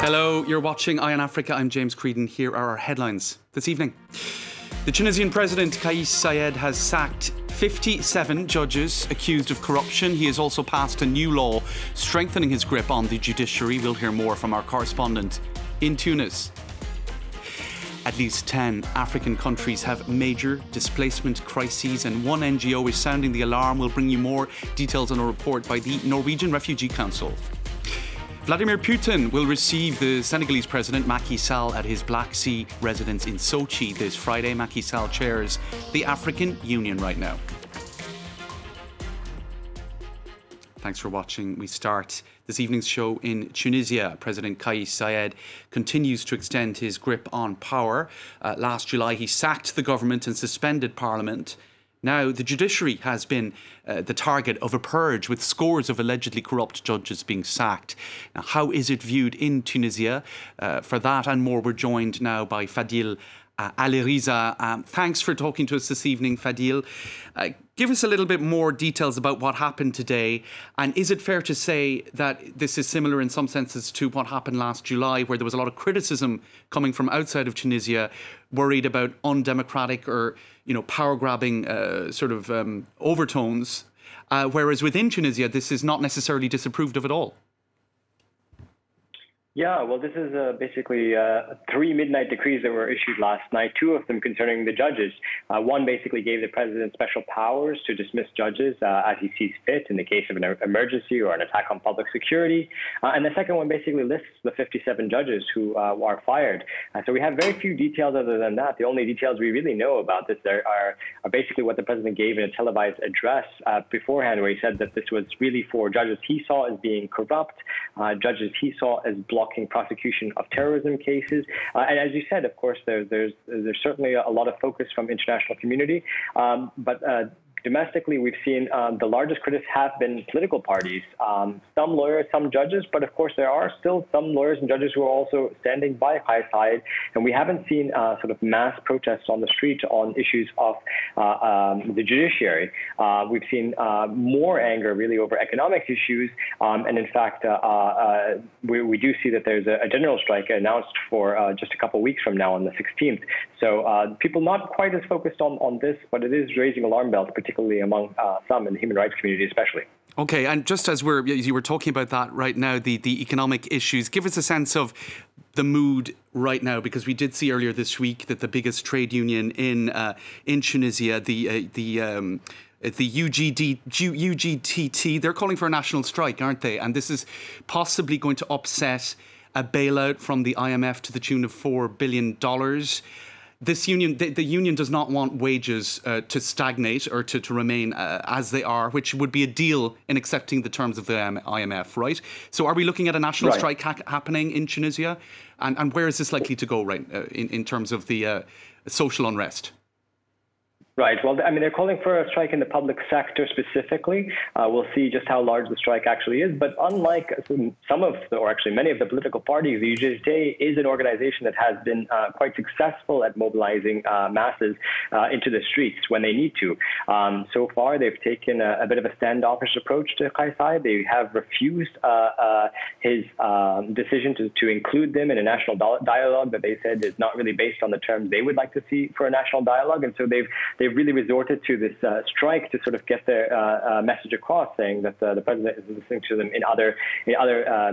Hello, you're watching Eye on Africa. I'm James Creedon. Here are our headlines this evening. The Tunisian President Kais Saied has sacked 57 judges accused of corruption. He has also passed a new law strengthening his grip on the judiciary. We'll hear more from our correspondent in Tunis. At least 10 African countries have major displacement crises, and one NGO is sounding the alarm. We'll bring you more details on a report by the Norwegian Refugee Council. Vladimir Putin will receive the Senegalese President Macky Sall at his Black Sea residence in Sochi this Friday. Macky Sall chairs the African Union right now. Thanks for watching. We start this evening's show in Tunisia. President Kais Saied continues to extend his grip on power. Last July, he sacked the government and suspended parliament. Now, the judiciary has been the target of a purge, with scores of allegedly corrupt judges being sacked. Now, how is it viewed in Tunisia? For that and more, we're joined now by Fadil Aliriza. Thanks for talking to us this evening, Fadil. Give us a little bit more details about what happened today. And is it fair to say that this is similar in some senses to what happened last July, where there was a lot of criticism coming from outside of Tunisia, worried about undemocratic or, power-grabbing overtones, whereas within Tunisia, this is not necessarily disapproved of at all? Yeah, well, this is basically 3 midnight decrees that were issued last night, 2 of them concerning the judges. One basically gave the president special powers to dismiss judges as he sees fit in the case of an emergency or an attack on public security. And the second one basically lists the 57 judges who are fired. So we have very few details other than that. The only details we really know about this are basically what the president gave in a televised address beforehand, where he said that this was really for judges he saw as being corrupt, judges he saw as blocking prosecution of terrorism cases. And as you said, of course, there's certainly a lot of focus from international community. But domestically, we've seen the largest critics have been political parties, some lawyers, some judges, but of course there are still some lawyers and judges who are also standing by Kais Saied, and we haven't seen sort of mass protests on the street on issues of the judiciary. We've seen more anger really over economic issues, and in fact, we do see that there's a general strike announced for just a couple of weeks from now on the 16th. So people not quite as focused on this, but it is raising alarm bells, particularly among some in the human rights community especially. Okay, and just as you were talking about that right now, the economic issues, give us a sense of the mood right now, because we did see earlier this week that the biggest trade union in Tunisia, the UGTT, they're calling for a national strike, aren't they? And this is possibly going to upset a bailout from the IMF to the tune of $4 billion. This union, the union does not want wages to stagnate or to remain as they are, which would be a deal in accepting the terms of the IMF, right? So are we looking at a national strike happening in Tunisia? And where is this likely to go, right, in terms of the social unrest? Right. Well, I mean, they're calling for a strike in the public sector specifically. We'll see just how large the strike actually is. But unlike some of the, or actually many of the political parties, the UGT is an organization that has been quite successful at mobilizing masses into the streets when they need to. So far, they've taken a bit of a standoffish approach to Kais Saied. They have refused his decision to include them in a national dialogue that they said is not really based on the terms they would like to see for a national dialogue. And so they've really resorted to this strike to sort of get their message across, saying that the president is listening to them in other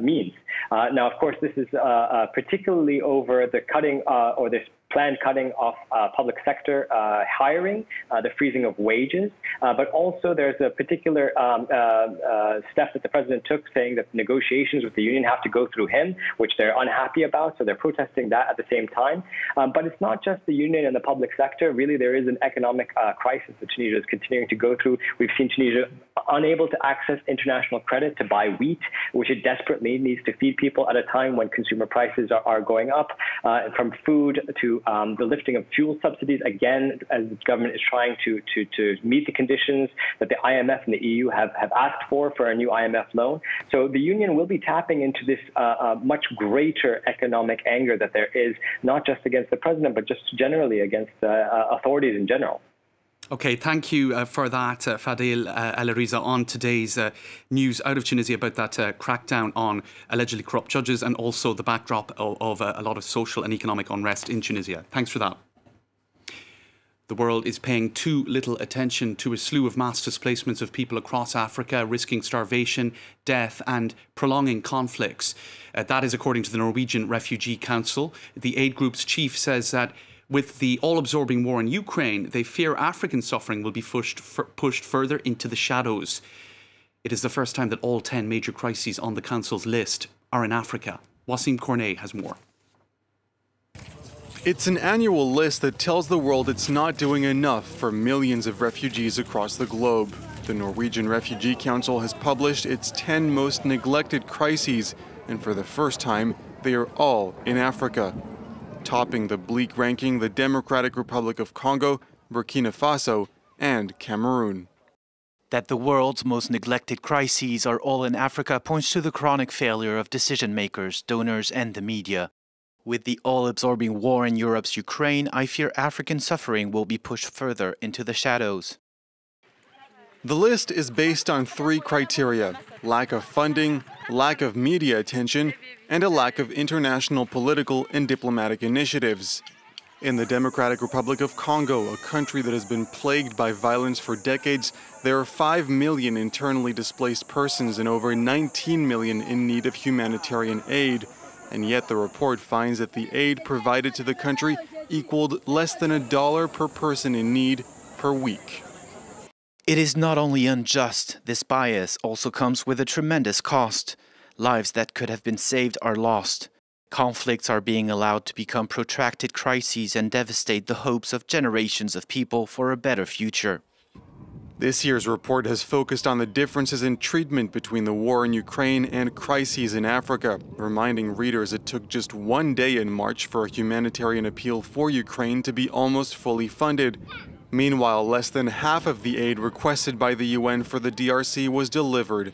means. Now, of course, this is particularly over the cutting or this planned cutting of public sector hiring, the freezing of wages, but also there's a particular step that the president took, saying that negotiations with the union have to go through him, which they're unhappy about, so they're protesting that at the same time. But it's not just the union and the public sector. Really, there is an economic crisis that Tunisia is continuing to go through. We've seen Tunisia unable to access international credit to buy wheat, which it desperately needs to feed people at a time when consumer prices are going up, from food to the lifting of fuel subsidies, again, as the government is trying to meet the conditions that the IMF and the EU have asked for a new IMF loan. So the union will be tapping into this much greater economic anger that there is, not just against the president, but just generally against authorities in general. OK, thank you for that, Fadil Elariza, on today's news out of Tunisia about that crackdown on allegedly corrupt judges and also the backdrop of a lot of social and economic unrest in Tunisia. Thanks for that. The world is paying too little attention to a slew of mass displacements of people across Africa, risking starvation, death and prolonging conflicts. That is according to the Norwegian Refugee Council. The aid group's chief says that with the all-absorbing war in Ukraine, they fear African suffering will be pushed further into the shadows. It is the first time that all 10 major crises on the Council's list are in Africa. Wasim Cornet has more. It's an annual list that tells the world it's not doing enough for millions of refugees across the globe. The Norwegian Refugee Council has published its 10 most neglected crises, and for the first time, they are all in Africa. Topping the bleak ranking, the Democratic Republic of Congo, Burkina Faso, and Cameroon. That the world's most neglected crises are all in Africa points to the chronic failure of decision makers, donors, and the media. With the all-absorbing war in Europe's Ukraine, I fear African suffering will be pushed further into the shadows. The list is based on 3 criteria: lack of funding, lack of media attention, and a lack of international political and diplomatic initiatives. In the Democratic Republic of Congo, a country that has been plagued by violence for decades, there are 5 million internally displaced persons and over 19 million in need of humanitarian aid. And yet the report finds that the aid provided to the country equaled less than $1 per person in need per week. It is not only unjust, this bias also comes with a tremendous cost. Lives that could have been saved are lost. Conflicts are being allowed to become protracted crises and devastate the hopes of generations of people for a better future. This year's report has focused on the differences in treatment between the war in Ukraine and crises in Africa, reminding readers it took just 1 day in March for a humanitarian appeal for Ukraine to be almost fully funded. Meanwhile, less than half of the aid requested by the UN for the DRC was delivered.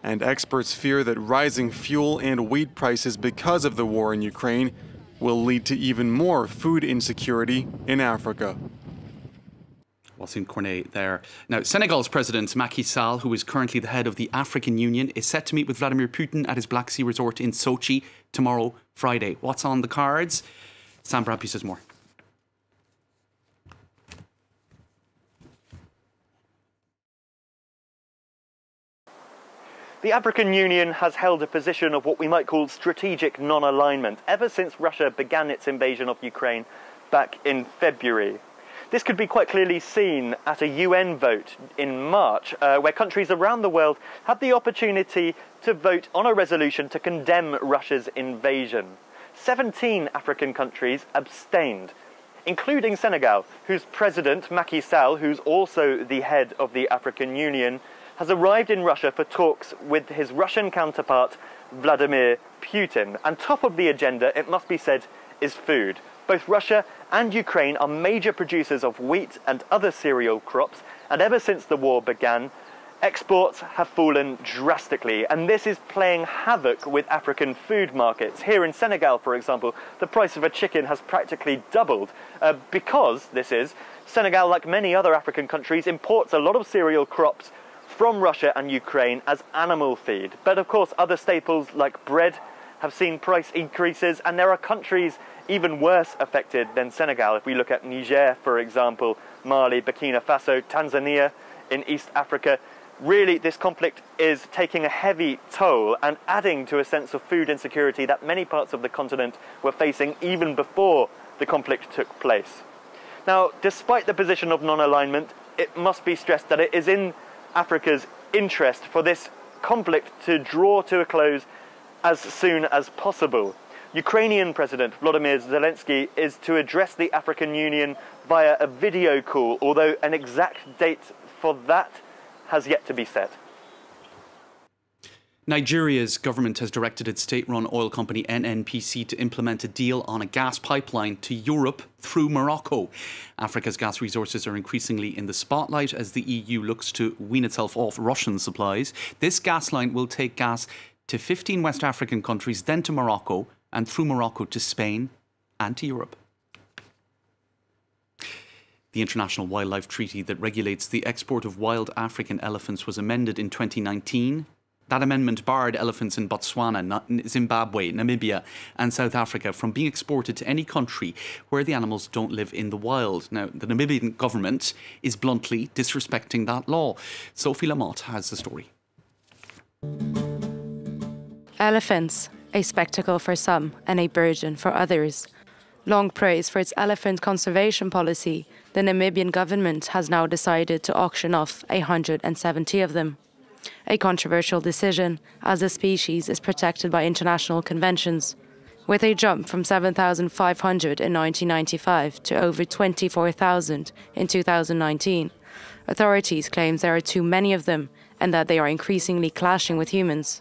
And experts fear that rising fuel and wheat prices because of the war in Ukraine will lead to even more food insecurity in Africa. Wasim Cornet there. Now, Senegal's President Macky Sall, who is currently the head of the African Union, is set to meet with Vladimir Putin at his Black Sea resort in Sochi tomorrow, Friday. What's on the cards? Sam Bradby says more. The African Union has held a position of what we might call strategic non-alignment ever since Russia began its invasion of Ukraine back in February. This could be quite clearly seen at a UN vote in March, where countries around the world had the opportunity to vote on a resolution to condemn Russia's invasion. 17 African countries abstained, including Senegal, whose president, Macky Sall, who's also the head of the African Union, has arrived in Russia for talks with his Russian counterpart, Vladimir Putin. And top of the agenda, it must be said, is food. Both Russia and Ukraine are major producers of wheat and other cereal crops, and ever since the war began, exports have fallen drastically, and this is playing havoc with African food markets. Here in Senegal, for example, the price of a chicken has practically doubled because Senegal, like many other African countries, imports a lot of cereal crops from Russia and Ukraine as animal feed. But of course, other staples like bread have seen price increases, and there are countries even worse affected than Senegal. If we look at Niger, for example, Mali, Burkina Faso, Tanzania in East Africa, really this conflict is taking a heavy toll and adding to a sense of food insecurity that many parts of the continent were facing even before the conflict took place. Now, despite the position of non-alignment, it must be stressed that it is in Africa's interest for this conflict to draw to a close as soon as possible. Ukrainian President Vladimir Zelensky is to address the African Union via a video call, although an exact date for that has yet to be set. Nigeria's government has directed its state-run oil company NNPC to implement a deal on a gas pipeline to Europe through Morocco. Africa's gas resources are increasingly in the spotlight as the EU looks to wean itself off Russian supplies. This gas line will take gas to 15 West African countries, then to Morocco, and through Morocco to Spain and to Europe. The International Wildlife Treaty that regulates the export of wild African elephants was amended in 2019. That amendment barred elephants in Botswana, Zimbabwe, Namibia and South Africa from being exported to any country where the animals don't live in the wild. Now, the Namibian government is bluntly disrespecting that law. Sophie Lamotte has the story. Elephants, a spectacle for some and a burden for others. Long praised for its elephant conservation policy, the Namibian government has now decided to auction off 170 of them. A controversial decision, as the species is protected by international conventions. With a jump from 7,500 in 1995 to over 24,000 in 2019, authorities claim there are too many of them and that they are increasingly clashing with humans.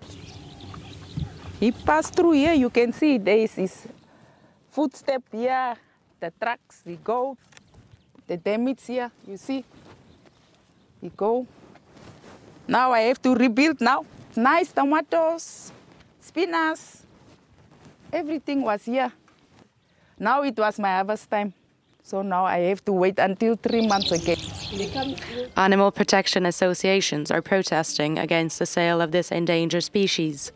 He passed through here, you can see there is his footstep here, the tracks, he go, the damage here, you see, he go. Now I have to rebuild now. Nice tomatoes, spinach, everything was here. Now it was my harvest time, so now I have to wait until 3 months again. Animal protection associations are protesting against the sale of this endangered species.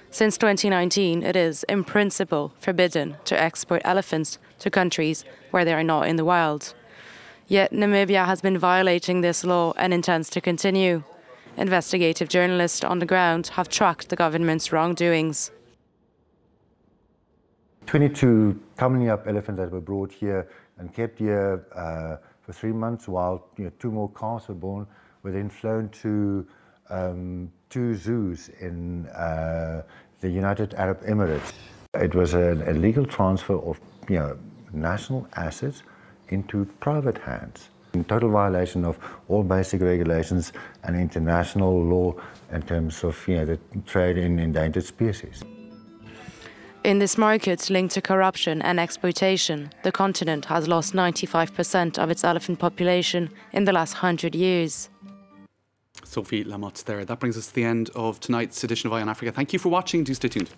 Since 2019, it is, in principle, forbidden to export elephants to countries where they are not in the wild. Yet Namibia has been violating this law and intends to continue. Investigative journalists on the ground have tracked the government's wrongdoings. 22 commonly up elephants that were brought here and kept here for 3 months, while 2 more calves were born, were then flown to 2 zoos in the United Arab Emirates. It was a legal transfer of national assets into private hands, in total violation of all basic regulations and international law in terms of the trade in endangered species. In this market linked to corruption and exploitation, the continent has lost 95% of its elephant population in the last 100 years. Sophie Lamotte there. That brings us to the end of tonight's edition of Eye on Africa. Thank you for watching. Do stay tuned.